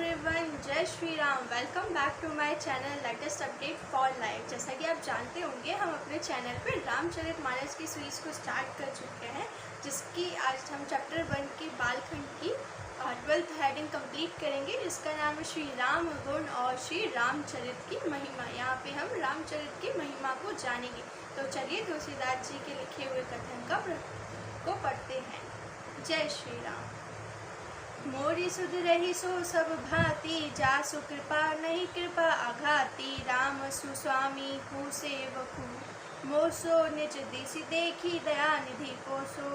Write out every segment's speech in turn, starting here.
Everyone, जय Shri Ram. Welcome back to my channel latest update for life. जैसा कि आप जानते होंगे, हम अपने चैनल पे रामचरितमानस की सीरीज को स्टार्ट कर चुके हैं, जिसकी आज हम चैप्टर 1 की बालखंड की 12th हेडिंग कंप्लीट करेंगे, जिसका नाम है श्री राम गुण और श्री रामचरित की महिमा। यहाँ पे हम रामचरित की महिमा को जानेंगे। तो चलिए तुलसीदास जी के लिखे हुए कथन को पढ़ते हैं। जय श्री राम। मोरी सुध रही सो सब भांति, जासु कृपा नहीं कृपा आघाती। राम सुस्वामी को सेवकु, मोसो निज दिशि देखी दया निधि पोसो।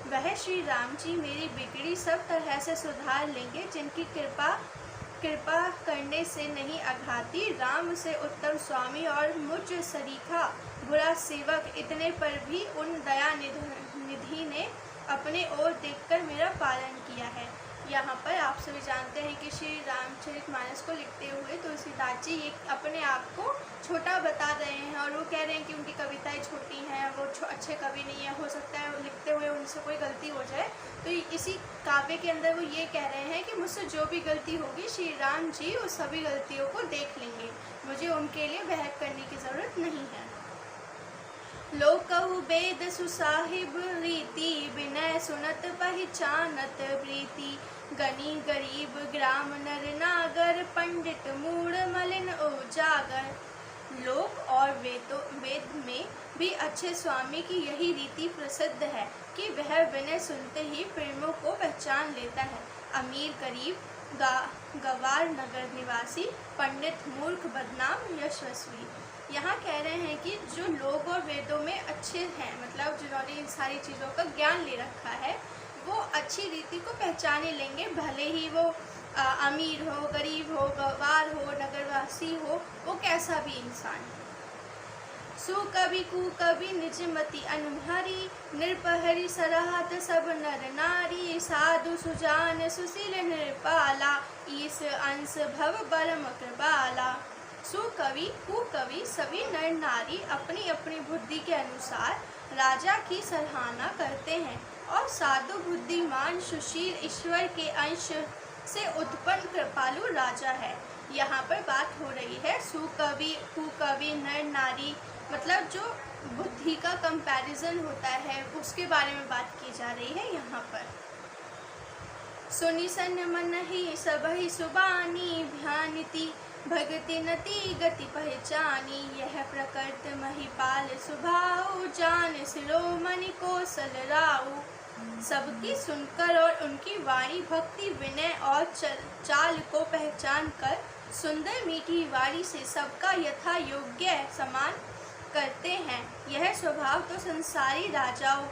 वह श्री राम जी मेरी बिगड़ी सब तरह से सुधार लेंगे, जिनकी कृपा करने से नहीं आघाती। राम से उत्तम स्वामी और मुझ सरीखा बुरा सेवक, इतने पर भी उन दया निधि ने अपने ओर देखकर मेरा पालन किया है। यहाँ पर आप सभी जानते हैं कि श्री रामचरितमानस को लिखते हुए तुलसीदास जी एक अपने आप को छोटा बता रहे हैं, और वो कह रहे हैं कि उनकी कविताएं छोटी हैं, वो अच्छे कवि नहीं है, हो सकता है लिखते हुए उनसे कोई गलती हो जाए। तो इसी काव्य के अंदर वो ये कह रहे हैं कि मुझसे जो भी गलती होगी, श्री राम जी उस सभी गलतियों को देख लेंगे, मुझे उनके लिए बहक करने की ज़रूरत नहीं है। लोक कहु वेद सुसाहिब रीति, विनय सुनत पहचानत प्रीति। गनी गरीब ग्राम नर नागर, पंडित मूढ़ मलिन उजागर। लोक और वेद में भी अच्छे स्वामी की यही रीति प्रसिद्ध है कि वह विनय सुनते ही प्रेमों को पहचान लेता है। अमीर गरीब, गवार नगर निवासी, पंडित मूर्ख बदनाम यशस्वी। यहाँ कह रहे हैं कि जो लोग और वेदों में अच्छे हैं, मतलब जिन्होंने इन सारी चीज़ों का ज्ञान ले रखा है, वो अच्छी रीति को पहचाने लेंगे, भले ही वो अमीर हो, गरीब हो, गवार हो, नगरवासी हो, वो कैसा भी इंसान हो। सुकवि कुकवि निजमति अनुहरी, नृपहरि सराहत सब नर नारी। साधु सुजान सुशील नृपाला, ईस अंश भव बरम कृपाला। सुकवि कुकवि सभी नर नारी अपनी अपनी बुद्धि के अनुसार राजा की सराहना करते हैं, और साधु बुद्धिमान सुशील ईश्वर के अंश से उत्पन्न कृपालु राजा है। यहाँ पर बात हो रही है सुकवि कुकवि नर नारी, मतलब जो बुद्धि का कंपैरिजन होता है उसके बारे में बात की जा रही है यहाँ पर। सुनि सन मनहि सबहि सुबानी, ध्यानिति भगति नति गति पहचानी। यह प्रकृत महिपाल सुभाऊ, जान शिरोमणि कौशल राऊ। सबकी सुनकर और उनकी वाणी भक्ति विनय और चाल को पहचान कर, सुंदर मीठी वाणी से सबका यथा योग्य सम्मान करते हैं। यह स्वभाव तो संसारी राजाओं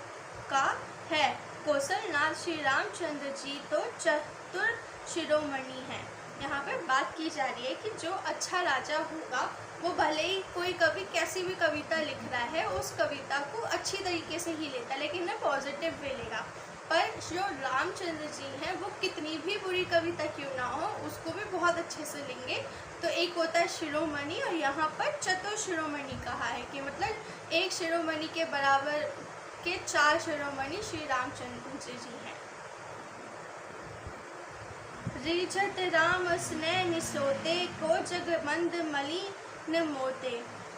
का है। कौशलनाथ श्री रामचंद्र जी तो चतुर शिरोमणि हैं। यहाँ पर बात की जा रही है कि जो अच्छा राजा होगा, वो भले ही कोई कवि कैसी भी कविता लिख रहा है, उस कविता को अच्छी तरीके से ही लेता है, लेकिन ना पॉजिटिव वे लेगा। पर जो रामचंद्र जी हैं, वो कितनी भी बुरी कविता क्यों ना हो, उसको भी बहुत अच्छे से लेंगे। तो एक होता है शिरोमणि, और यहाँ पर चतुर शिरोमणि कहा है कि मतलब एक शिरोमणि के बराबर के 4 शिरोमणि श्री रामचंद्र जी हैं। रिझत राम स्नेह निसोते, को जगमंद मलिन मोते।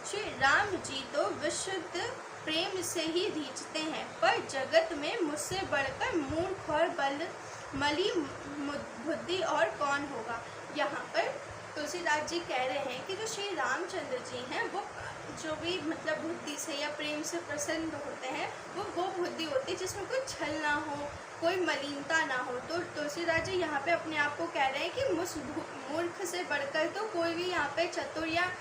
श्री राम जी तो विशुद्ध प्रेम से ही रीझते हैं, पर जगत में मुझसे बढ़कर मूर्ख और मली बुद्धि और कौन होगा। यहाँ पर तुलसीदास जी कह रहे हैं कि जो श्री रामचंद्र जी हैं, वो जो भी मतलब बुद्धि से या प्रेम से प्रसन्न होते हैं, वो बुद्धि होती है जिसमें कोई छल ना हो, कोई मलिनता ना हो। तो तुलसीदास जी यहाँ पे अपने आप को कह रहे हैं कि मुझ मूर्ख से बढ़कर तो कोई भी यहाँ पे चतुर या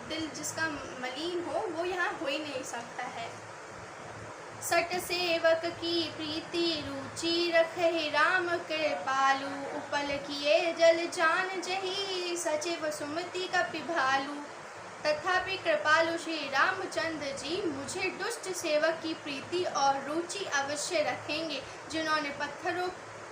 दिल जिसका मलिन हो, वो यहाँ हो ही नहीं सकता है। सट सेवक की प्रीति रुचि, रखे राम कृपालु। उपल किए जल जान जही, सचिव सुमति का पिभालु। तथापि कृपालु श्री रामचंद्र जी मुझे दुष्ट सेवक की प्रीति और रुचि अवश्य रखेंगे, जिन्होंने पत्थरों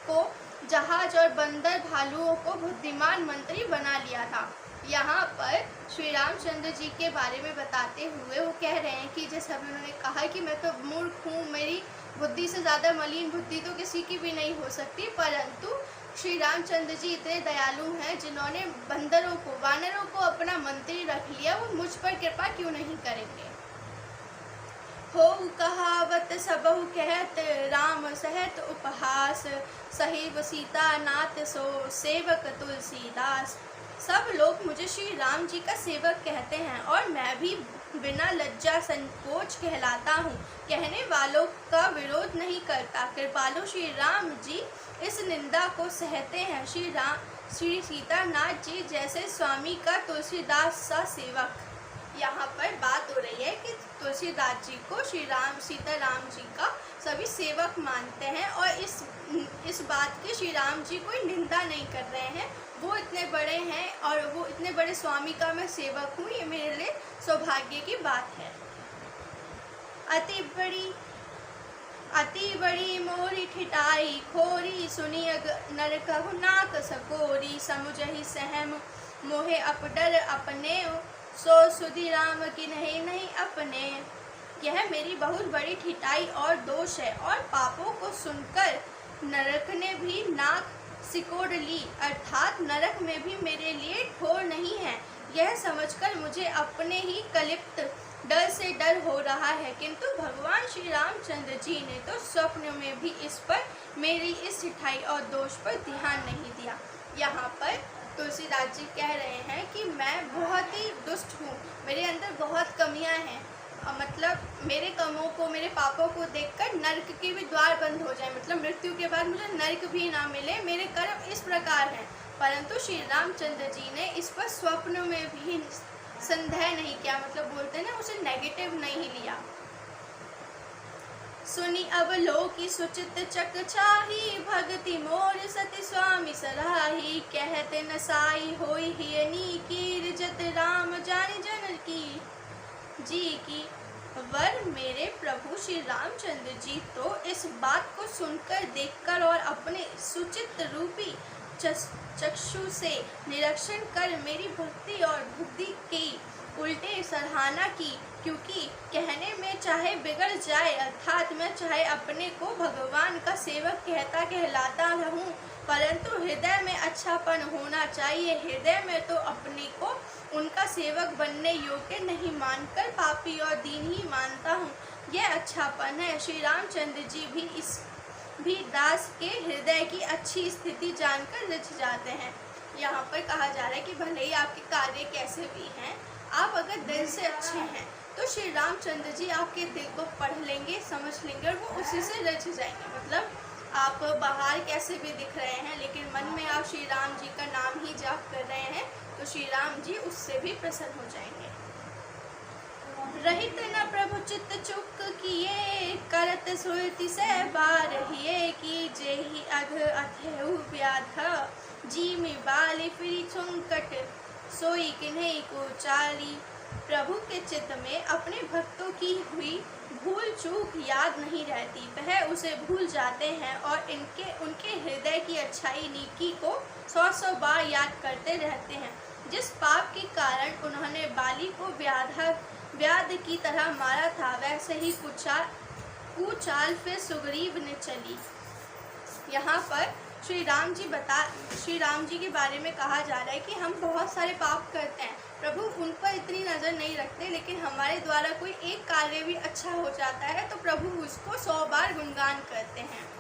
को जहाज और बंदर भालुओं को बुद्धिमान मंत्री बना लिया था। यहाँ पर श्री रामचंद्र जी के बारे में बताते हुए वो कह रहे हैं कि जैसे अभी उन्होंने कहा कि मैं तो मूर्ख हूँ, मेरी बुद्धि से ज़्यादा मलिन बुद्धि तो किसी की भी नहीं हो सकती, परंतु श्री रामचंद्र जी इतने दयालु हैं जिन्होंने वानरों को अपना मंत्री रख लिया, वो मुझ पर कृपा क्यों नहीं करेंगे। हो कहावत सबहु कहत, राम सहत उपहास, सहेब सीता नाथ सो सेवक तुलसीदास। सब लोग मुझे श्री राम जी का सेवक कहते हैं और मैं भी बिना लज्जा संकोच कहलाता हूँ। कहने वालों का विरोध नहीं करता। कृपालु श्री राम जी इस निंदा को सहते हैं। श्री सीतानाथ जी जैसे स्वामी का तुलसीदास सा सेवक। यहाँ पर बात हो रही है कि तुलसीदास जी को सीताराम जी का सभी सेवक मानते हैं और इस बात की श्री राम जी कोई निंदा नहीं कर रहे हैं। वो इतने बड़े हैं और वो इतने बड़े स्वामी का मैं सेवक हूँ, ये मेरे लिए सौभाग्य की बात है। अति बड़ी मोरी ठिठाई खोरी, सुनी नर कहु नाक सकोरी, समुझहि सहम मोहे अपडर अपने, सो सुधि राम की नहीं अपने। यह मेरी बहुत बड़ी ठिठाई और दोष है और पापों को सुनकर नरक ने भी नाक सिकोड़ ली, अर्थात नरक में भी मेरे लिए ठोर नहीं है। यह समझकर मुझे अपने ही कलिप्त डर से डर हो रहा है, किंतु भगवान श्री रामचंद्र जी ने तो स्वप्न में भी इस पर मेरी इस ठिठाई और दोष पर ध्यान नहीं दिया। यहाँ पर तुलसीदास जी कह रहे हैं कि मैं बहुत ही दुष्ट हूँ, मेरे अंदर बहुत कमियाँ हैं, मतलब मेरे कमों को, मेरे पापों को देखकर नरक के भी द्वार बंद हो जाए, मतलब मृत्यु के बाद मुझे नरक भी ना मिले। मेरे कर्म इस प्रकार हैं, परंतु श्री रामचंद्र जी ने इस पर स्वप्न में भी संदेह नहीं किया, मतलब बोलते हैं ना, उसे नेगेटिव नहीं लिया। सुनी अब लोकी सुचित चक चाही, भगति मोर सती स्वामी सराही, कहते नसाई होई हियनी की, रिजत राम जानी जन की जी की। वर मेरे प्रभु श्री रामचंद्र जी तो इस बात को सुनकर, देखकर और अपने सुचित रूपी चक्षु से निरीक्षण कर मेरी भक्ति और बुद्धि की उल्टे सराहना की, क्योंकि कहने में चाहे बिगड़ जाए, अर्थात मैं चाहे अपने को भगवान का सेवक कहलाता रहूं, परंतु हृदय में अच्छापन होना चाहिए। हृदय में तो अपने को उनका सेवक बनने योग्य नहीं मानकर पापी और दीन ही मानता हूँ, यह अच्छापन है। श्री रामचंद्र जी भी दास के हृदय की अच्छी स्थिति जानकर रिझ जाते हैं। यहाँ पर कहा जा रहा है कि भले ही आपके कार्य कैसे भी हैं, आप अगर दिल से अच्छे हैं तो श्री रामचंद्र जी आपके दिल को पढ़ लेंगे, समझ लेंगे और वो उसी से रिझ जाएंगे। मतलब आप बाहर कैसे भी दिख रहे हैं, लेकिन मन में आप श्री राम जी का नाम ही जाप कर रहे हैं, तो श्री राम जी उससे भी प्रसन्न हो जाएंगे। रहित न प्रभु चित्त चुक किए, करत सुरति से बार हिए, की जेहि अघ अथेउ व्याध, जी में बाली फिरी संकट, सोई किन्हीं को चाली। प्रभु के चित्त में अपने भक्तों की हुई भूल चूक याद नहीं रहती, वह उसे भूल जाते हैं और उनके हृदय की अच्छाई नीकी को 100 बार याद करते रहते हैं। जिस पाप के कारण उन्होंने बाली को व्याध की तरह मारा था, वैसे ही कुचाल फिर सुग्रीव ने चली। यहाँ पर श्री राम जी के बारे में कहा जा रहा है कि हम बहुत सारे पाप करते हैं, प्रभु उन पर इतनी नज़र नहीं रखते, लेकिन हमारे द्वारा कोई एक कार्य भी अच्छा हो जाता है तो प्रभु उसको 100 बार गुणगान करते हैं।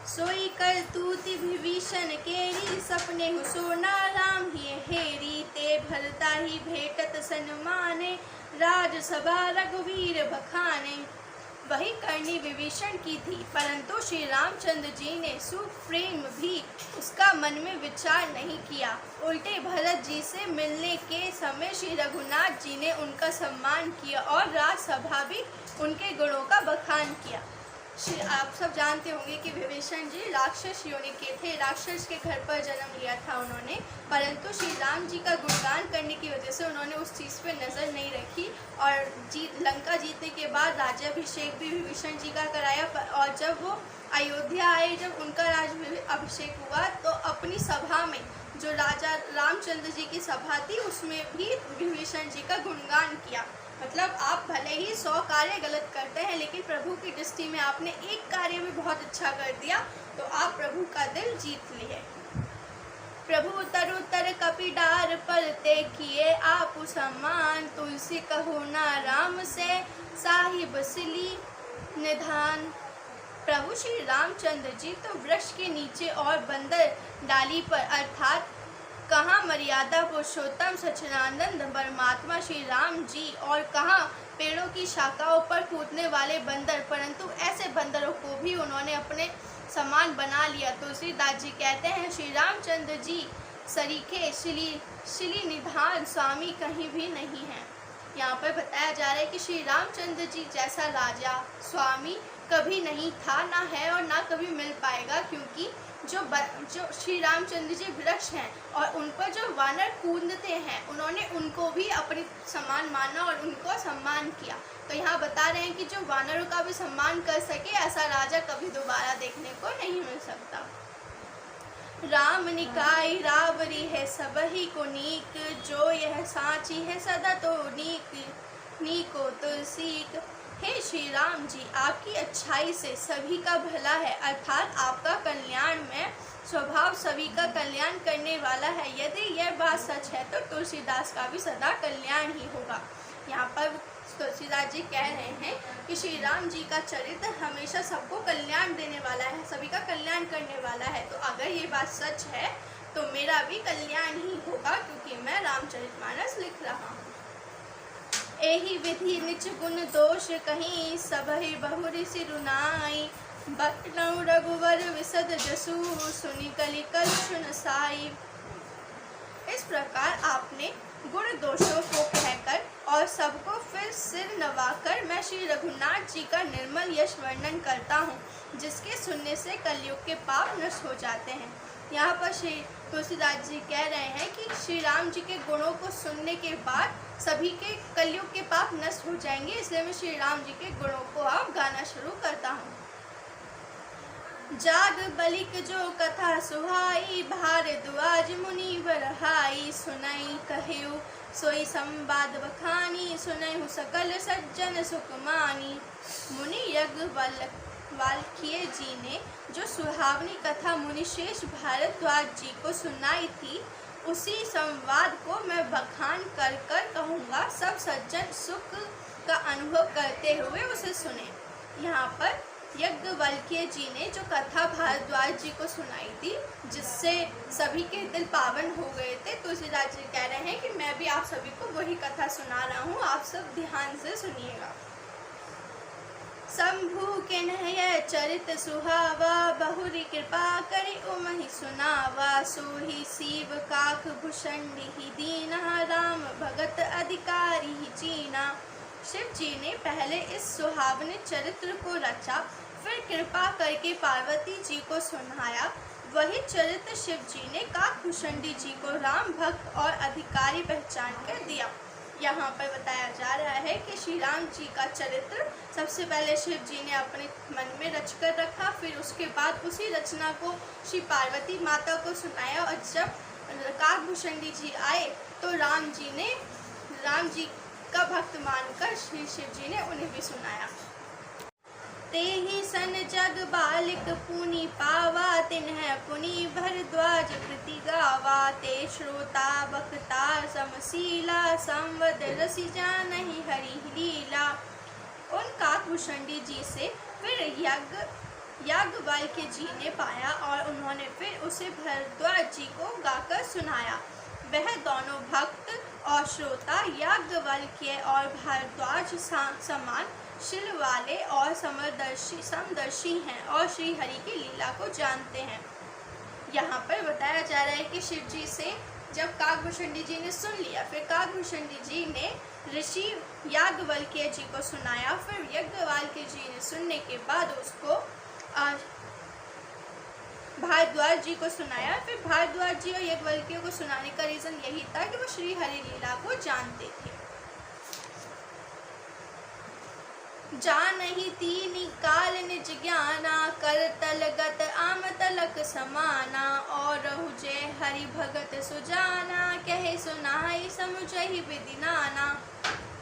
सोई कर तूति विभीषण केरी, सपने हुसोना राम ही हेरी, ते भरता ही भेटत सन्माने, राजसभा रघुवीर बखाने। वही करनी विभीषण की थी, परंतु श्री रामचंद्र जी ने सुप्रेम भी उसका मन में विचार नहीं किया। उल्टे भरत जी से मिलने के समय श्री रघुनाथ जी ने उनका सम्मान किया और राजसभा भी उनके गुणों का बखान किया। आप सब जानते होंगे कि विभीषण जी राक्षस योनि के थे, राक्षस के घर पर जन्म लिया था उन्होंने, परंतु श्री राम जी का गुणगान करने की वजह से उन्होंने उस चीज़ पे नज़र नहीं रखी और लंका जीतने के बाद राज्याभिषेक भी विभीषण जी का कराया। और जब वो अयोध्या आए, जब उनका अभिषेक हुआ, तो अपनी सभा में जो राजा रामचंद्र जी की सभा थी उसमें भी विभीषण जी का गुणगान किया। मतलब आप भले ही 100 कार्य गलत करते हैं, लेकिन प्रभु की दृष्टि में आपने एक कार्य भी बहुत अच्छा कर दिया, तो आप प्रभु का दिल जीत लिए। प्रभु तरुतर कपिडार पर ते किए आप सम्मान, तुलसी कहो ना राम से साहिब सिली निधान। प्रभु श्री रामचंद्र जी तो वृक्ष के नीचे और बंदर डाली पर, अर्थात कहाँ मर्यादा पुरुषोत्तम सच्चिदानंद परमात्मा श्री राम जी और कहाँ पेड़ों की शाखाओं पर कूदने वाले बंदर, परंतु ऐसे बंदरों को भी उन्होंने अपने समान बना लिया। तुलसीदास जी कहते हैं, श्री रामचंद्र जी सरीखे शिली निधान स्वामी कहीं भी नहीं है। यहाँ पर बताया जा रहा है कि श्री रामचंद्र जी जैसा राजा स्वामी कभी नहीं था, ना है और ना कभी मिल पाएगा, क्योंकि जो श्री रामचंद्र जी वृक्ष हैं और उन पर जो वानर कूदते हैं, उन्होंने उनको भी अपनी समान माना और उनको सम्मान किया। तो यहाँ बता रहे हैं कि जो वानरों का भी सम्मान कर सके, ऐसा राजा कभी दोबारा देखने को नहीं मिल सकता। राम निकाय रावरी है सबही को नीक, जो यह साची है सदा तो नीको तुलसीक। हे श्री राम जी, आपकी अच्छाई से सभी का भला है, अर्थात आपका कल्याण में स्वभाव सभी का कल्याण करने वाला है। यदि यह बात सच है तो तुलसीदास का भी सदा कल्याण ही होगा। यहाँ पर तुलसीदास जी कह रहे हैं कि श्री राम जी का चरित्र हमेशा सबको कल्याण देने वाला है, सभी का कल्याण करने वाला है। तो अगर ये बात सच है तो मेरा भी कल्याण ही होगा, क्योंकि मैं रामचरितमानस लिख रहा हूँ। एहि विधि निच गुण दोष कहीं, सबहि बहुरि सिरुनाई। बटनौ रघुवर विशद जसु, सुनि कलि सुन साई। इस प्रकार आपने गुण दोषों को कहकर और सबको फिर सिर नवाकर मैं श्री रघुनाथ जी का निर्मल यश वर्णन करता हूँ, जिसके सुनने से कलयुग के पाप नष्ट हो जाते हैं। यहाँ पर श्री तुलसीदास जी कह रहे हैं कि श्री राम जी के गुणों को सुनने के बाद सभी के कलयुग के पाप नष्ट हो जाएंगे, इसलिए मैं श्री राम जी के गुणों को अब गाना शुरू करता हूँ। जाग बलिक जो कथा सुहाई, भारद्वाज मुनिवर हाई। सुनई कहियो सोई संवाद बखानी, सुनहु सकल सज्जन सुकमानी। मुनि यज्ञ वाल्मीकि जी ने जो सुहावनी कथा मुनिश्रेष्ठ भारद्वाज जी को सुनाई थी, उसी संवाद को मैं बखान कर कर कहूँगा, सब सज्जन सुख का अनुभव करते हुए उसे सुने। यहाँ पर याज्ञवल्क्य जी ने जो कथा भारद्वाज जी को सुनाई थी, जिससे सभी के दिल पावन हो गए थे, तुलसीदास जी कह रहे हैं कि मैं भी आप सभी को वही कथा सुना रहा हूँ, आप सब ध्यान से सुनिएगा। शंभु के नहय चरित सुहावा, बहुरी कृपा करि उमहि सुनावा। सोहि शिव काक भूषणी दीना, राम भगत अधिकारी चीना। शिव जी ने पहले इस सुहावने चरित्र को रचा, फिर कृपा करके पार्वती जी को सुनाया। वही चरित्र शिव जी ने काकभूषणी जी को राम भक्त और अधिकारी पहचान कर दिया। यहाँ पर बताया जा रहा है कि श्री राम जी का चरित्र सबसे पहले शिव जी ने अपने मन में रच कर रखा, फिर उसके बाद उसी रचना को श्री पार्वती माता को सुनाया, और जब काकभूषणी जी आए तो राम जी का भक्त मानकर श्री शिव जी ने उन्हें भी सुनाया। तेहि सन जग बालिक पुनि पावा, तिन्ह पुनि भरद्वाज कृति गावा। ते श्रोता बक्ता समशीला, संवद रसि जानहि हरि लीला। उन काकभूषणी जी से फिर याज्ञवल्क्य जी ने पाया और उन्होंने फिर उसे भरद्वाज जी को गाकर सुनाया। वह दोनों भक्त और श्रोता याज्ञवल्क्य और भारद्वाज समान शील वाले और समदर्शी हैं और श्री हरि की लीला को जानते हैं। यहाँ पर बताया जा रहा है कि शिव जी से जब काकभूषणी जी ने सुन लिया, फिर काकभूषणी जी ने ऋषि याज्ञवल्क्य जी को सुनाया, फिर याज्ञवल्क्य जी ने सुनने के बाद उसको भारद्वाज जी को सुनाया। फिर भारद्वाज जी और याज्ञवल्क्य को सुनाने का रीज़न यही था कि वो श्री हरि लीला को जानते थे। जानहि तीनि काल निज ज्ञाना, कर तलगत आम तलक समाना। और जय हरि भगत सुजाना, कहे सुनाई समुझहि विधि नाना।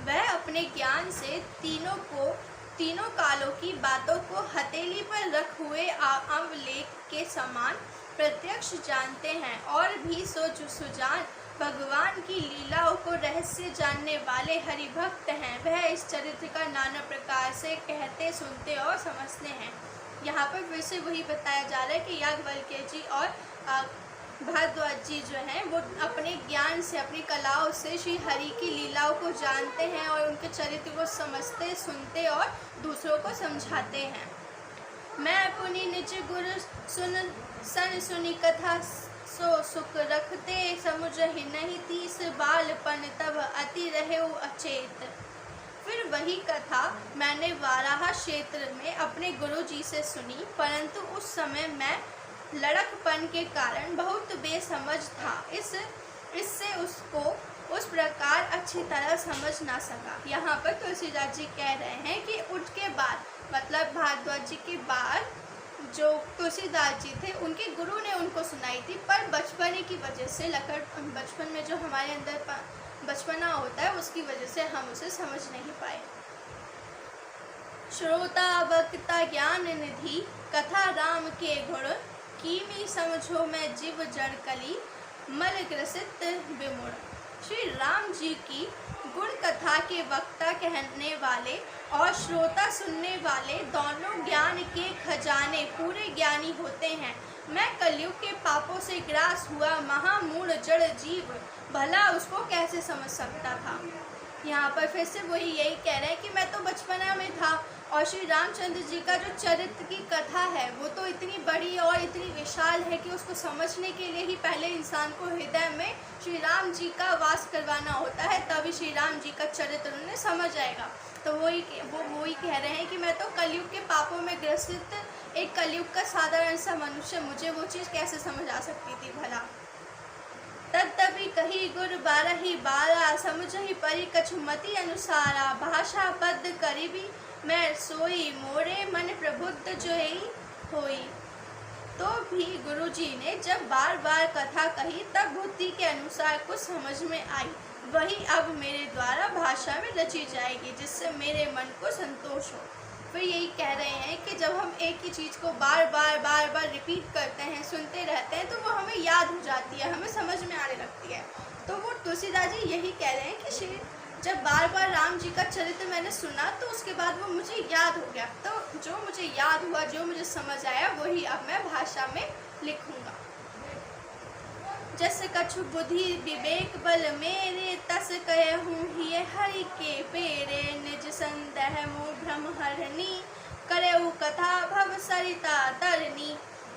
वह अपने ज्ञान से तीनों कालों की बातों को हथेली पर रख हुए अवलेख के समान प्रत्यक्ष जानते हैं, और भी सुजान भगवान की लीलाओं को रहस्य जानने वाले हरिभक्त हैं। वह इस चरित्र का नाना प्रकार से कहते, सुनते और समझते हैं। यहाँ पर फिर से वही बताया जा रहा है कि याज्ञवल्क्य जी और भारद्वाज जी जो हैं वो अपने ज्ञान से, अपनी कलाओं से श्री हरि की लीलाओं को जानते हैं और उनके चरित्र को समझते, सुनते और दूसरों को समझाते हैं। मैं अपनी निज गुरु सुनी कथा सो सुख रखते, समुझ ही नहीं तीस बालपन तब अति रहे अचेत। फिर वही कथा मैंने वाराह क्षेत्र में अपने गुरु जी से सुनी, परंतु उस समय मैं लड़कपन के कारण बहुत बेसमझ था, इससे उसको उस प्रकार अच्छी तरह समझ ना सका। यहाँ पर तुलसीदास जी कह रहे हैं कि उसके बाद, मतलब भारद्वाज जी के बाद जो तुलसीदास जी थे उनके गुरु ने उनको सुनाई थी, पर बचपने की वजह से, बचपन में जो हमारे अंदर बचपना होता है उसकी वजह से हम उसे समझ नहीं पाए। श्रोता वक्ता ज्ञान निधि कथा राम के गुण, कीमी समझो मैं जीव जड़ कली मल ग्रसित विमुड़। श्री राम जी की गुण कथा के वक्ता कहने वाले और श्रोता सुनने वाले दोनों ज्ञान के खजाने पूरे ज्ञानी होते हैं। मैं कलयुग के पापों से ग्रास हुआ महामूढ़ जड़ जीव भला उसको कैसे समझ सकता था। यहाँ पर फिर से वही यही कह रहे हैं कि मैं तो बचपना में था, और श्री रामचंद्र जी का जो चरित्र की कथा है वो तो इतनी बड़ी और इतनी विशाल है कि उसको समझने के लिए ही पहले इंसान को हृदय में श्री राम जी का वास करवाना होता है, तभी श्री राम जी का चरित्र उन्हें समझ आएगा। तो वही कह रहे हैं कि मैं तो कलयुग के पापों में ग्रसित एक कलयुग का साधारण सा मनुष्य, मुझे वो चीज़ कैसे समझ आ सकती थी भला। तदपि कही गुर बारही बारा, समझ ही परि कछु मति अनुसारा, भाषा पद करीबी मैं सोई, मोरे मन प्रबुद्ध जोई होई। तो भी गुरुजी ने जब बार बार कथा कही तब बुद्धि के अनुसार कुछ समझ में आई, वही अब मेरे द्वारा भाषा में रची जाएगी, जिससे मेरे मन को संतोष हो। फिर यही कह रहे हैं कि जब हम एक ही चीज़ को बार बार रिपीट करते हैं, सुनते रहते हैं, तो वो हमें याद हो जाती है, हमें समझ में आने लगती है। तो वो तुलसीदास जी यही कह रहे हैं कि जब बार बार राम जी का चरित्र मैंने सुना तो उसके बाद वो मुझे याद हो गया, तो जो मुझे याद हुआ, जो मुझे समझ आया, वही अब मैं भाषा में लिखूंगा। जस कछु बुद्धि विवेक बल मेरे, तस कहूँ हिय हरि के पेरे, निज संदेह मोह भ्रम हरनी, करेऊ कथा भव सरिता तरनी।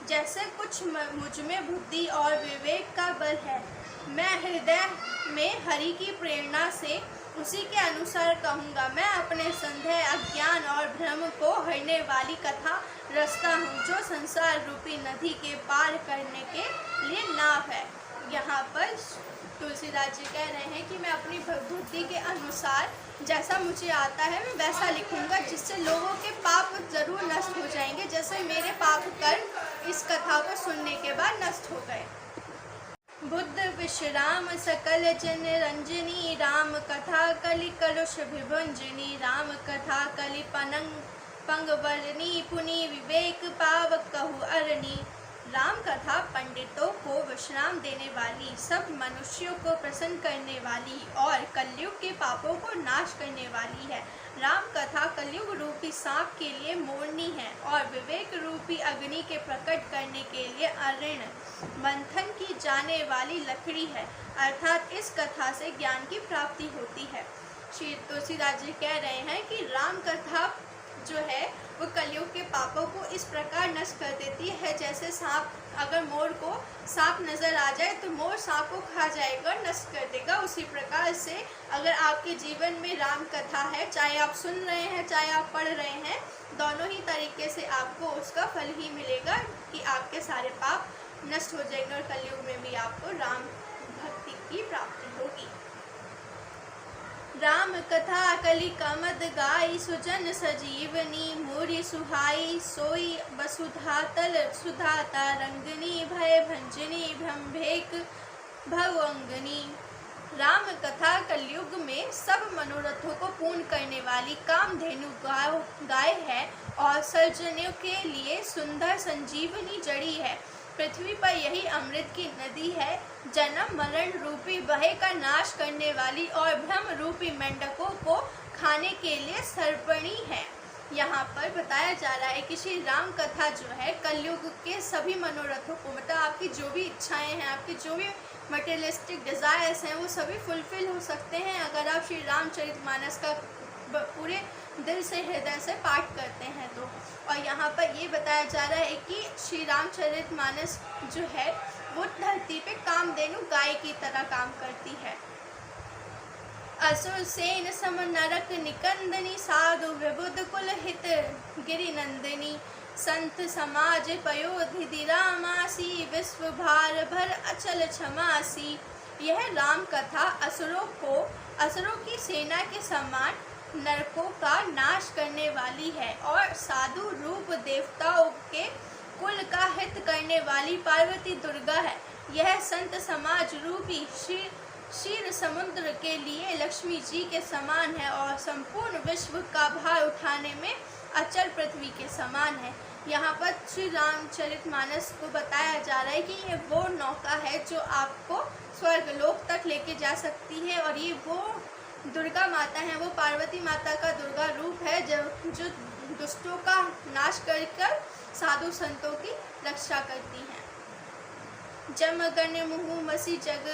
जैसे कुछ मुझ में बुद्धि और विवेक का बल है, मैं हृदय में हरि की प्रेरणा से उसी के अनुसार कहूँगा। मैं अपने संदेह, अज्ञान और भ्रम को हरने वाली कथा रचता हूँ, जो संसार रूपी नदी के पार करने के लिए नाव है। यहाँ पर तुलसीदास जी कह रहे हैं कि मैं अपनी बुद्धि के अनुसार जैसा मुझे आता है मैं वैसा लिखूंगा, जिससे लोगों के पाप जरूर नष्ट हो जाएंगे, जैसे मेरे पाप कर्म इस कथा को सुनने के बाद नष्ट हो गए। बुद्ध विश्राम सकल जन रंजनी, राम कथा कलि कलुष विभंजनी, राम कथा कलि पंगवरनी, पुनि विवेक पावक कहु अरणी। राम कथा पंडितों को विश्राम देने वाली, सब मनुष्यों को प्रसन्न करने वाली और कलयुग के पापों को नाश करने वाली है। राम कथा कलयुग रूपी सांप के लिए मोरनी है और विवेक रूपी अग्नि के प्रकट करने के लिए अरण मंथन की जाने वाली लकड़ी है, अर्थात इस कथा से ज्ञान की प्राप्ति होती है। श्री तुलसीदास जी कह रहे हैं कि राम कथा जो है वो कलयुग के पापों को इस प्रकार नष्ट कर देती है, जैसे सांप, अगर मोर को सांप नज़र आ जाए तो मोर सांप को खा जाएगा, नष्ट कर देगा। उसी प्रकार से अगर आपके जीवन में राम कथा है, चाहे आप सुन रहे हैं चाहे आप पढ़ रहे हैं, दोनों ही तरीके से आपको उसका फल ही मिलेगा कि आपके सारे पाप नष्ट हो जाएंगे और कलयुग में भी आपको राम भक्ति की प्राप्ति होगी। राम कथा कलि कमद गाई, सुजन सजीवनी मूरी सुहाई, सोई वसुधातल सुधाता रंगनी, भय भंजनी भ्रमभेक भवंगनी। राम कथा कलयुग में सब मनोरथों को पूर्ण करने वाली कामधेनु गाय है और सर्जनों के लिए सुंदर संजीवनी जड़ी है। पृथ्वी पर यही अमृत की नदी है, जन्म मरण रूपी भय का नाश करने वाली और भ्रम रूपी मेंढकों को खाने के लिए सर्पणी है। यहाँ पर बताया जा रहा है कि श्री राम कथा जो है कलयुग के सभी मनोरथों को, मतलब आपकी जो भी इच्छाएं हैं, आपकी जो भी मटेरियलिस्टिक डिज़ायर्स हैं, वो सभी फुलफिल हो सकते हैं अगर आप श्री रामचरितमानस का पूरे दिल से हृदय से पाठ करते हैं तो। और यहाँ पर ये बताया जा रहा है कि श्री रामचरितमानस जो है वो धरती पे कामधेनु गाय की तरह काम करती है। असुर सेन सम नरक निकंदनी, साधु विबुध कुल हित गिरि नंदिनी, संत समाज पयोधि रामासी, विश्व भार भर अचल क्षमासी। यह राम कथा असुरों की सेना के समान नरकों का नाश करने वाली है और साधु रूप देवताओं के कुल का हित करने वाली पार्वती दुर्गा है। यह संत समाज रूपी क्षीर समुद्र के लिए लक्ष्मी जी के समान है और संपूर्ण विश्व का भार उठाने में अचल पृथ्वी के समान है। यहाँ पर श्री रामचरितमानस को बताया जा रहा है कि ये वो नौका है जो आपको स्वर्गलोक तक लेके जा सकती है और ये वो दुर्गा माता है, वो पार्वती माता का दुर्गा रूप है जो दुष्टों का नाश कर साधु संतों की रक्षा करती हैं। जमगन मुहु मसी जग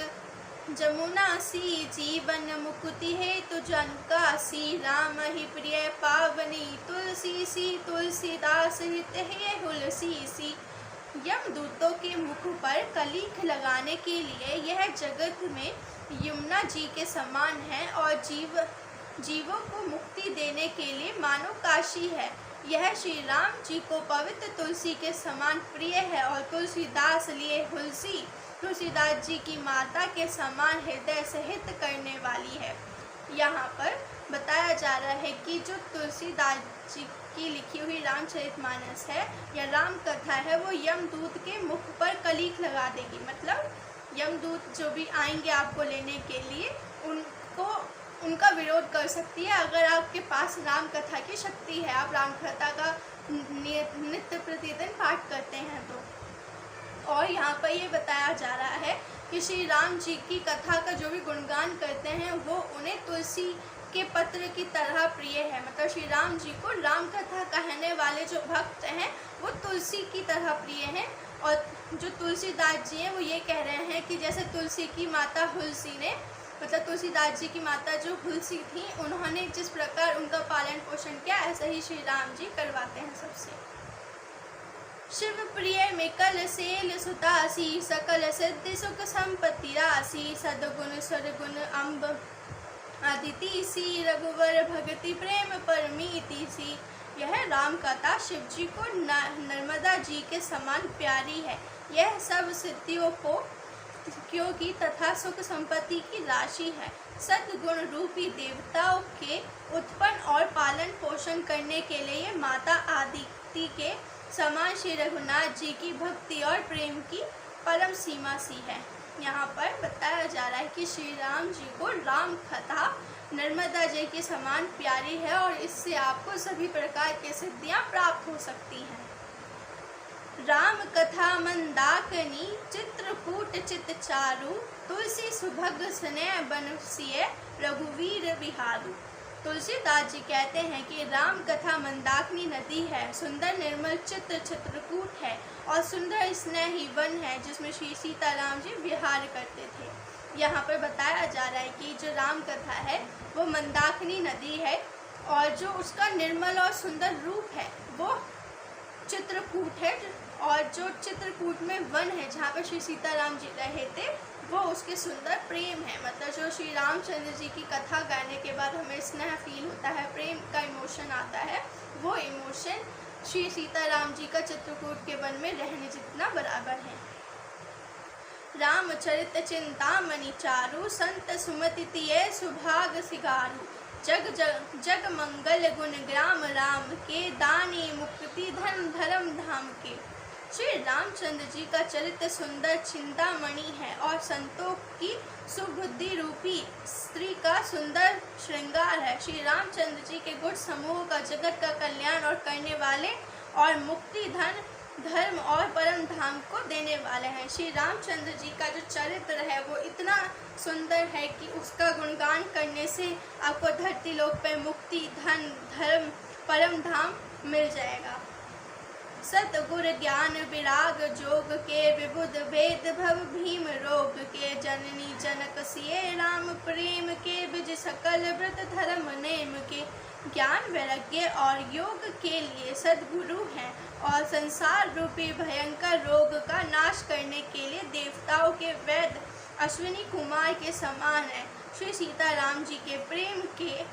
जमुना सी, जीवन मुकुति है तो जनकासी, राम ही प्रिय पावनी तुलसी सी, तुलसीदास हित है हुलसी सी। यमदूतों के मुख पर कलीख लगाने के लिए यह जगत में यमुना जी के समान है और जीवों को मुक्ति देने के लिए मानो काशी है। यह श्री राम जी को पवित्र तुलसी के समान प्रिय है और तुलसीदास लिए तुलसीदास जी की माता के समान हृदय से हित करने वाली है। यहाँ पर बताया जा रहा है कि जो तुलसीदास जी की लिखी हुई रामचरितमानस है या राम कथा है वो यमदूत के मुख पर कलीख लगा देगी। मतलब यमदूत जो भी आएंगे आपको लेने के लिए उनका विरोध कर सकती है अगर आपके पास राम कथा की शक्ति है, आप राम कथा का नित्य प्रतिदिन पाठ करते हैं तो। और यहाँ पर ये बताया जा रहा है कि श्री राम जी की कथा का जो भी गुणगान करते हैं वो उन्हें तुलसी के पत्र की तरह प्रिय है। मतलब श्री राम जी को राम कथा कहने वाले जो भक्त हैं वो तुलसी की तरह प्रिय हैं। और जो तुलसीदास जी हैं वो ये कह रहे हैं कि जैसे तुलसी की माता हुलसी ने, मतलब तुलसीदास जी की माता जो हुलसी थी, उन्होंने जिस प्रकार उनका पालन पोषण किया ऐसा ही श्री राम जी करवाते हैं सबसे। शिव प्रिय में कल सेल सुतासी, सकल सिद्धि सुख संपत्ति राशि, सदगुण सरगुण अम्ब अदिति सी, रघुवर भक्ति प्रेम परमीति सी। यह राम कथा शिव जी को नर्मदा जी के समान प्यारी है। यह सब सिद्धियों को क्योंकि तथा सुख संपत्ति की राशि है। सद्गुण रूपी देवताओं के उत्पन्न और पालन पोषण करने के लिए माता आदिति के समान श्री रघुनाथ जी की भक्ति और प्रेम की परम सीमा सी है। यहाँ पर बताया जा रहा है कि श्री राम जी को राम कथा नर्मदा जी के समान प्यारी है और इससे आपको सभी प्रकार की सिद्धियाँ प्राप्त हो सकती हैं। राम कथा मंदाकिनी, चित्रकूट चित चारु, तुलसी सुभग स्नेह बनसिय, रघुवीर विहारू। तुलसीदास जी कहते हैं कि राम कथा मंदाकिनी नदी है, सुंदर निर्मल चित्रकूट है और सुंदर स्नेही वन है जिसमें श्री सीताराम जी विहार करते थे। यहाँ पर बताया जा रहा है कि जो राम कथा है वो मंदाकिनी नदी है और जो उसका निर्मल और सुंदर रूप है वो चित्रकूट है और जो चित्रकूट में वन है जहाँ पर श्री सीताराम जी रहे थे वो उसके सुंदर प्रेम है। मतलब जो श्री रामचंद्र जी की कथा गाने के बाद हमें स्नेह फील होता है, प्रेम का इमोशन आता है, वो इमोशन श्री सीताराम जी का चित्रकूट के वन में रहने जितना बराबर है। रामचरित चिंतामणि चारु, संत सुमति तिये सुभाग सिगारू, जग मंगल गुण ग्राम राम के, दानी मुक्ति धन धर्म धाम के। श्री रामचंद्र जी का चरित्र सुंदर चिंतामणि है और संतों की सुबुद्धि रूपी स्त्री का सुंदर श्रृंगार है। श्री रामचंद्र जी के गुण समूह का जगत का कल्याण और करने वाले और मुक्ति धन धर्म और परम धाम को देने वाले हैं। श्री रामचंद्र जी का जो चरित्र है वो इतना सुंदर है कि उसका गुणगान करने से आपको धरती लोक पर मुक्ति धन धर्म परम धाम मिल जाएगा। सतगुर ज्ञान विराग जोग के विबुध भेद भव भीम रोग के जननी जनक सिए राम प्रेम के विज सकल व्रत धर्म नेम के। ज्ञान वैराग्य और योग के लिए सद्गुरु हैं और संसार रूपी भयंकर रोग का नाश करने के लिए देवताओं के वैद्य अश्विनी कुमार के समान है। श्री सीताराम जी के प्रेम के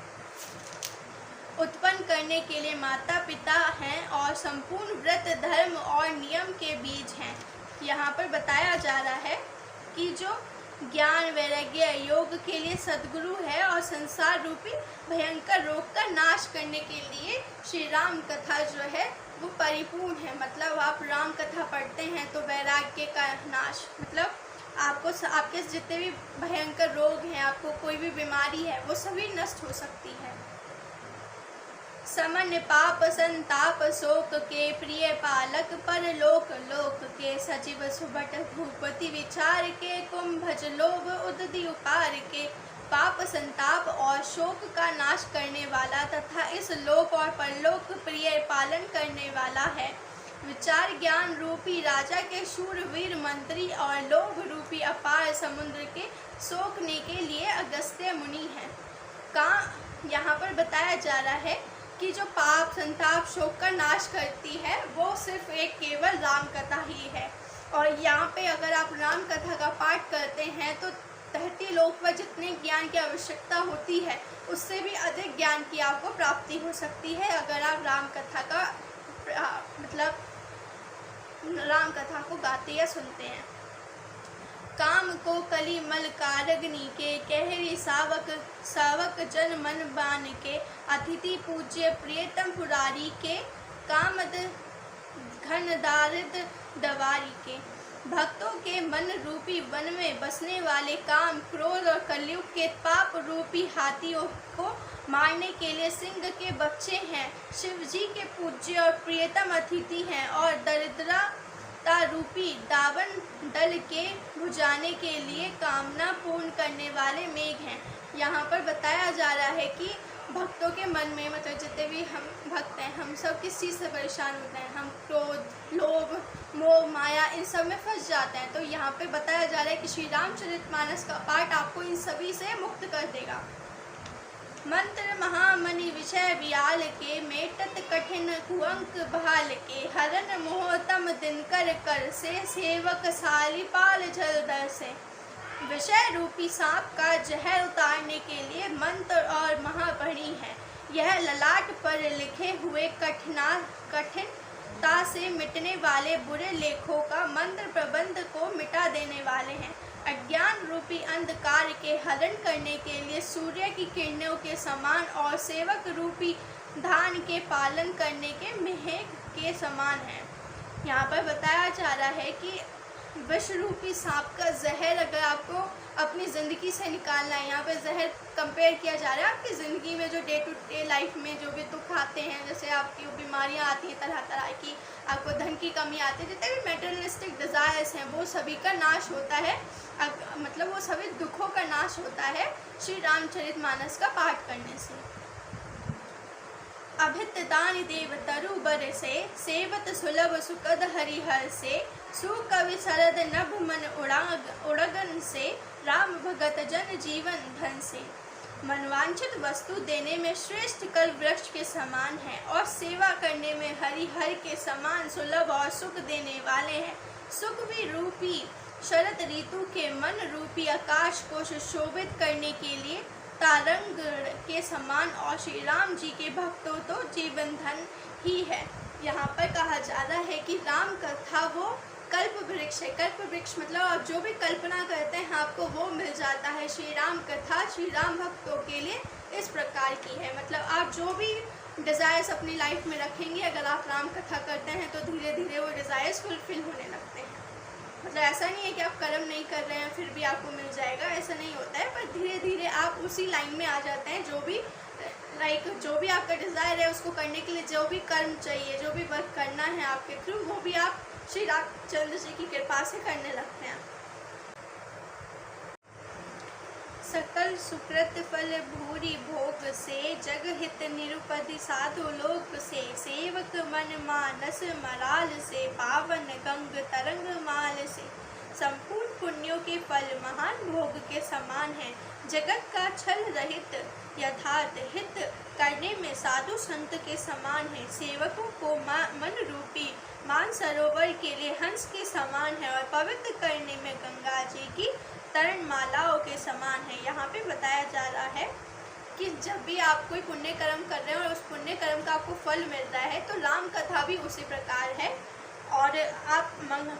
उत्पन्न करने के लिए माता पिता हैं और संपूर्ण व्रत धर्म और नियम के बीज हैं। यहाँ पर बताया जा रहा है कि जो ज्ञान वैराग्य योग के लिए सद्गुरु है और संसार रूपी भयंकर रोग का नाश करने के लिए श्री राम कथा जो है वो परिपूर्ण है। मतलब आप राम कथा पढ़ते हैं तो वैराग्य का नाश, मतलब आपको आपके जितने भी भयंकर रोग हैं, आपको कोई भी बीमारी है, वो सभी नष्ट हो सकती है। समन पाप संताप शोक के प्रिय पालक पर लोक लोक के सजीव सुबट भूपति विचार के कुंभज लोभ उदधि उपार के। पाप संताप और शोक का नाश करने वाला तथा इस लोक और परलोक प्रिय पालन करने वाला है। विचार ज्ञान रूपी राजा के शूरवीर मंत्री और लोभ रूपी अपार समुद्र के सोखने के लिए अगस्त्य मुनि है। का यहाँ पर बताया जा रहा है कि जो पाप संताप शोक का नाश करती है वो सिर्फ एक केवल राम कथा ही है। और यहाँ पे अगर आप राम कथा का पाठ करते हैं तो धरती लोक पर जितने ज्ञान की आवश्यकता होती है उससे भी अधिक ज्ञान की आपको प्राप्ति हो सकती है अगर आप राम कथा का मतलब राम कथा को गाते या सुनते हैं। काम को कली मल कारग्नि के कहरी सावक सावक जन मन बान के। अतिथि पूज्य प्रियतम पुरारी के कामद घन दारिद दवारी के। भक्तों के मन रूपी वन में बसने वाले काम क्रोध और कलयुग के पाप रूपी हाथियों को मारने के लिए सिंह के बच्चे हैं। शिव जी के पूज्य और प्रियतम अतिथि हैं और दरिद्रा रूपी दावन दल के बुझाने के लिए कामना पूर्ण करने वाले मेघ हैं। यहाँ पर बताया जा रहा है कि भक्तों के मन में मतलब जितने भी हम भक्त हैं हम सब किस चीज़ से परेशान होते हैं, हम क्रोध लोभ मोह माया इन सब में फंस जाते हैं। तो यहाँ पे बताया जा रहा है कि श्री रामचरितमानस का पाठ आपको इन सभी से मुक्त कर देगा। मंत्र महामणि विषय वियाल के मेटत कठिन कुअंक बहाल के। हरन मोहतम दिनकर कर से सेवक सालिपाल जलदर से। विषय रूपी सांप का जहर उतारने के लिए मंत्र और महामणि है। यह ललाट पर लिखे हुए कठिनता से मिटने वाले बुरे लेखों का मंत्र प्रबंध को मिटा देने वाले हैं। अज्ञान रूपी अंधकार के हरण करने के लिए सूर्य की किरणों के समान और सेवक रूपी धान के पालन करने के मेघ के समान है। यहाँ पर बताया जा रहा है कि विष रूपी सांप का जहर अगर आपको अपनी ज़िंदगी से निकालना है, यहाँ पे जहर कंपेयर किया जा रहा है आपकी ज़िंदगी में जो डे टू डे लाइफ में जो भी दुख आते हैं, जैसे आपकी बीमारियाँ आती हैं तरह तरह की, आपको धन की कमी आती है, जितने भी मेटेरियलिस्टिक डिज़ायर्स हैं वो सभी का नाश होता है। मतलब वो सभी दुखों का नाश होता है श्री रामचरितमानस का पाठ करने से। अभित दान देव तरु बर से सेवत सुलभ सुकद हरिहर से। सुकवि शरद नभ मन उड़गन से राम भगत जन जीवन धन से। मनवांछित वस्तु देने में श्रेष्ठ कल वृक्ष के समान है और सेवा करने में हरिहर के समान सुलभ और सुख देने वाले हैं। सुख भी रूपी शरद ऋतु के मन रूपी आकाश को सुशोभित करने के लिए तारंग के समान और श्री राम जी के भक्तों तो जीवन धन ही है। यहाँ पर कहा जा रहा है कि राम कथा वो कल्प वृक्ष है। कल्प वृक्ष मतलब आप जो भी कल्पना करते हैं आपको वो मिल जाता है। श्री राम कथा श्री राम भक्तों के लिए इस प्रकार की है। मतलब आप जो भी डिज़ायर्स अपनी लाइफ में रखेंगे। अगर आप राम कथा करते हैं तो धीरे धीरे वो डिज़ायर्स फुलफिल होने लगते हैं। मतलब ऐसा नहीं है कि आप कर्म नहीं कर रहे हैं फिर भी आपको मिल जाएगा, ऐसा नहीं होता है, पर धीरे धीरे आप उसी लाइन में आ जाते हैं। जो भी जो भी आपका डिज़ायर है उसको करने के लिए जो भी कर्म चाहिए, जो भी वर्क करना है आपके थ्रू, वो भी आप श्री रामचंद्र जी की कृपा से करने लगते हैं। सकल सुकृत फल भूरी भोग से, जग हित निरुपधि साधु लोक से, सेवक मन मानस मराल से, पावन गंग तरंग माल से। संपूर्ण पुण्यों के फल महान भोग के समान है। जगत का छल रहित यथार्थ हित करने में साधु संत के समान है। सेवकों को मन रूपी मान सरोवर के लिए हंस के समान है और पवित्र करने में गंगा जी की तरण मालाओं के समान है। यहाँ पे बताया जा रहा है कि जब भी आप कोई पुण्य कर्म कर रहे हैं और उस पुण्य कर्म का आपको फल मिल रहा है, तो राम कथा भी उसी प्रकार है। और आप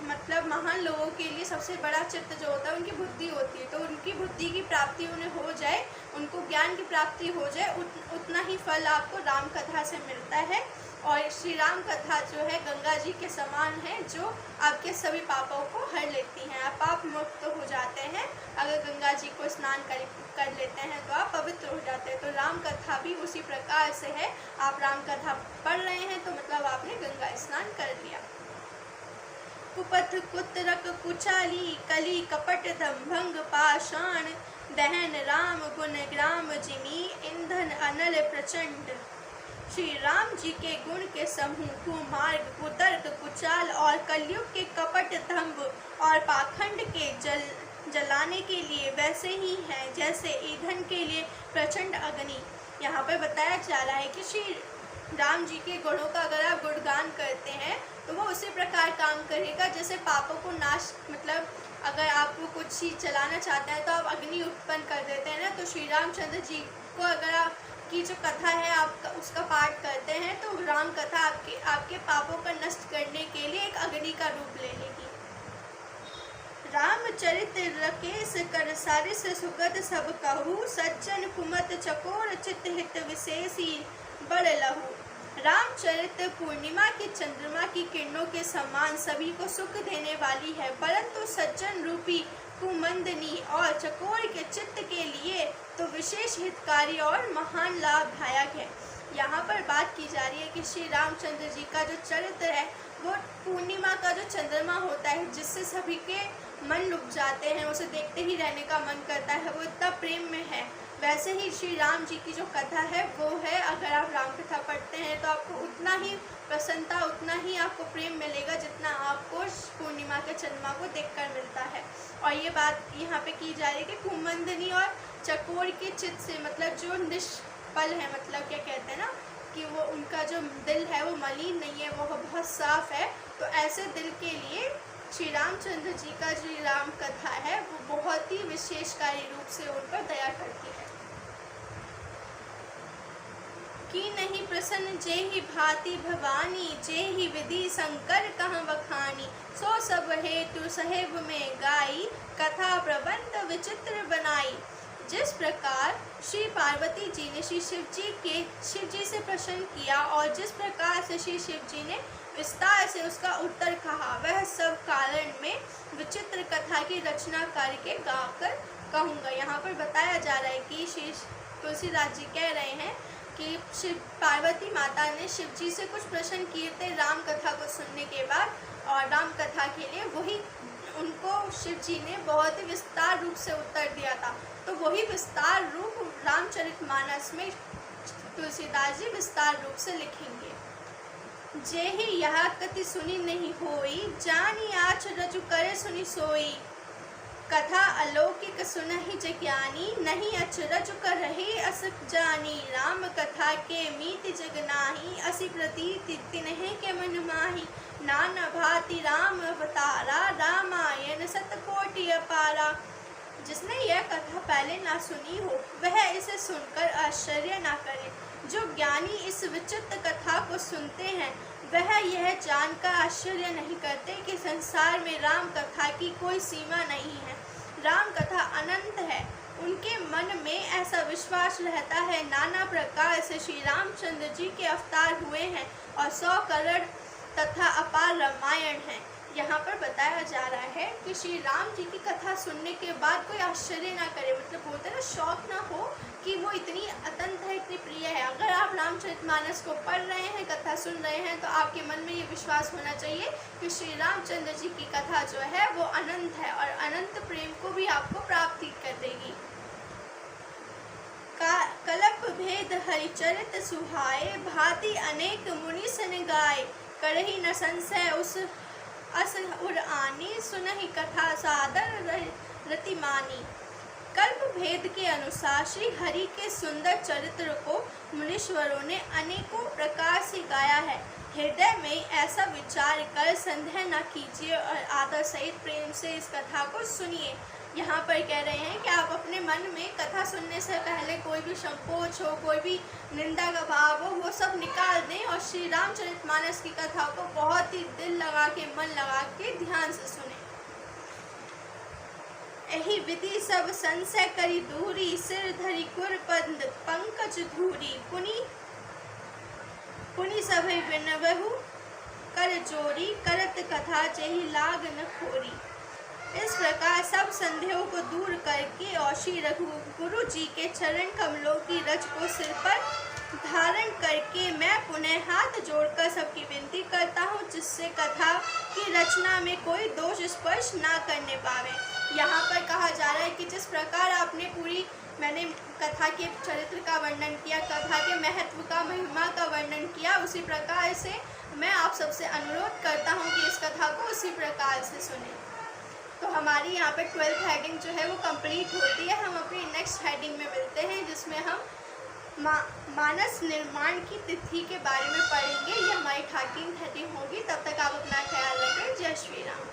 मतलब महान लोगों के लिए सबसे बड़ा चित्त जो होता है उनकी बुद्धि होती है, तो उनकी बुद्धि की प्राप्ति उन्हें हो जाए, उनको ज्ञान की प्राप्ति हो जाए, उतना ही फल आपको राम कथा से मिलता है। और श्री राम कथा जो है गंगा जी के समान है, जो आपके सभी पापों को हर लेती हैं। आप पाप मुक्त हो जाते हैं। अगर गंगा जी को स्नान कर लेते हैं तो आप पवित्र हो जाते हैं। तो राम कथा भी उसी प्रकार से है। आप राम कथा पढ़ रहे हैं तो मतलब आपने गंगा स्नान कर लिया। कुपथ कुत्रक कुचाली कली कपट दंभंग पाषाण, दहन राम गुण ग्राम जिमी ईंधन अनल प्रचंड। श्री राम जी के गुण के समूह कुमार्ग कुतर्क कुचाल और कलयुग के कपट दंभ और पाखंड के जलाने के लिए वैसे ही हैं जैसे ईंधन के लिए प्रचंड अग्नि। यहाँ पर बताया जा रहा है कि श्री राम जी के गुणों का अगर आप गुणगान करते हैं तो वो उसी प्रकार काम करेगा जैसे पापों को नाश, मतलब अगर आपको कुछ चीज़ चलाना चाहते हैं तो आप अग्नि उत्पन्न कर देते हैं ना। तो श्री रामचंद्र जी को अगर आपकी जो कथा है आप उसका पाठ करते हैं तो राम कथा आपके पापों का नष्ट करने के लिए एक अग्नि का रूप ले लेगी। रामचरित रकेश कर सारिस सुगत सब कहू, सज्जन कुमत चकोर चित्त हित विशेषी बड़ लहू। रामचरित पूर्णिमा की चंद्रमा की किरणों के समान सभी को सुख देने वाली है, परंतु सज्जन रूपी कुमंदनी और चकोर के चित्त के लिए तो विशेष हितकारी और महान लाभदायक है। यहाँ पर बात की जा रही है कि श्री रामचंद्र जी का जो चरित्र है वो पूर्णिमा का जो चंद्रमा होता है जिससे सभी के मन लुभ जाते हैं, उसे देखते ही रहने का मन करता है, वो इतना प्रेम में है। वैसे ही श्री राम जी की जो कथा है वो है, अगर आप राम कथा पढ़ते हैं तो आपको उतना ही प्रसन्नता, उतना ही आपको प्रेम मिलेगा जितना आपको पूर्णिमा के चंद्रमा को देखकर मिलता है। और ये बात यहाँ पे की जा रही है कि कुमंदनी और चकोर के चित्त से, मतलब जो निष्फल है, मतलब क्या कहते हैं ना कि वो उनका जो दिल है वो मलिन नहीं है, वो बहुत साफ है। तो ऐसे दिल के लिए श्री रामचंद्र जी का जो राम कथा है वो बहुत ही विशेषकारी रूप से उन पर दया करती है। कि नहीं प्रसन्न जे ही भांति भवानी, जे ही विधि शंकर कहाँ बखानी। सो सब हेतु सहेब में गाई, कथा प्रबंध विचित्र बनाई। जिस प्रकार श्री पार्वती जी ने श्री शिव जी से प्रश्न किया और जिस प्रकार से श्री शिव जी ने विस्तार से उसका उत्तर कहा, वह सब कारण में विचित्र कथा की रचना करके गाकर कहूँगा। यहाँ पर बताया जा रहा है कि श्री तुलसीदास जी कह रहे हैं कि शिव पार्वती माता ने शिव जी से कुछ प्रश्न किए थे राम कथा को सुनने के बाद, और राम कथा के लिए वही उनको शिव जी ने बहुत ही विस्तार रूप से उत्तर दिया था। तो वही विस्तार रूप रामचरितमानस में तुलसीदास जी विस्तार रूप से लिखेंगे। जे ही यह कति सुनी नहीं होई, जानी आच रजु करे सुनी सोई। कथा अलौकिक सुनहि जज्ञानी, नहीं अचरज कर रहे अस जानी। राम कथा के मीत जग नाही, असी प्रतीति तिन्हे के मन माही। नाना भांति राम अवतारा, रामायण सतकोटि अपारा। जिसने यह कथा पहले ना सुनी हो वह इसे सुनकर आश्चर्य ना करे। जो ज्ञानी इस विचित्र कथा को सुनते हैं वह यह जानकर आश्चर्य नहीं करते कि संसार में राम कथा की कोई सीमा नहीं है। राम कथा अनंत है, उनके मन में ऐसा विश्वास रहता है नाना प्रकार से श्री रामचंद्र जी के अवतार हुए हैं और 100 करोड़ तथा अपार रामायण है। यहाँ पर बताया जा रहा है कि श्री राम जी की कथा सुनने के बाद कोई आश्चर्य ना करे, मतलब बोलते ना शौक ना हो कि वो इतनी अत्यंत है, इतनी प्रिय है। अगर आप रामचरितमानस को पढ़ रहे हैं, कथा सुन रहे हैं, तो आपके मन में ये विश्वास होना चाहिए कि श्री रामचंद्र जी की कथा जो है वो अनंत है और अनंत प्रेम को भी आपको प्राप्ति कर देगी। कलप भेद हरिचरित सुहाए, भांति अनेक मुनि सन गाय, करही न संशय उस अस उर आनी, सुनहि कथा सादर रतिमानी। कल्प भेद के अनुसार श्री हरि के सुंदर चरित्र को मुनीश्वरों ने अनेकों प्रकार से गाया है। हृदय में ऐसा विचार कर संदेह न कीजिए और आदर सहित प्रेम से इस कथा को सुनिए। यहाँ पर कह रहे हैं कि आप अपने मन में कथा सुनने से पहले कोई भी संकोच हो, कोई भी निंदा का भाव हो, वो सब निकाल दें और श्री रामचरितमानस की कथा को बहुत ही दिल लगा के, मन लगा के ध्यान से सुने। यही विधि सब संशय करी दूरी, सिर धरी कुर पद पंकज धूरी, पुनि सभे विनवहु कर जोरी, करत कथा जेहि लाग न खोरी। इस प्रकार सब संदेहों को दूर करके और श्री रघुगुरु जी के चरण कमलों की रज को सिर पर धारण करके मैं पुनः हाथ जोड़कर सबकी विनती करता हूँ, जिससे कथा की रचना में कोई दोष स्पर्श ना करने पावे। यहाँ पर कहा जा रहा है कि जिस प्रकार आपने मैंने कथा के चरित्र का वर्णन किया, कथा के महत्व का, महिमा का वर्णन किया, उसी प्रकार से मैं आप सबसे अनुरोध करता हूँ कि इस कथा को उसी प्रकार से सुने। तो हमारी यहाँ पे 12th हेडिंग जो है वो कंप्लीट होती है। हम अपनी नेक्स्ट हेडिंग में मिलते हैं, जिसमें हम मानस निर्माण की तिथि के बारे में पढ़ेंगे। ये हमारी 13th हेडिंग होगी। तब तक आप अपना ख्याल रखें। जय श्री राम।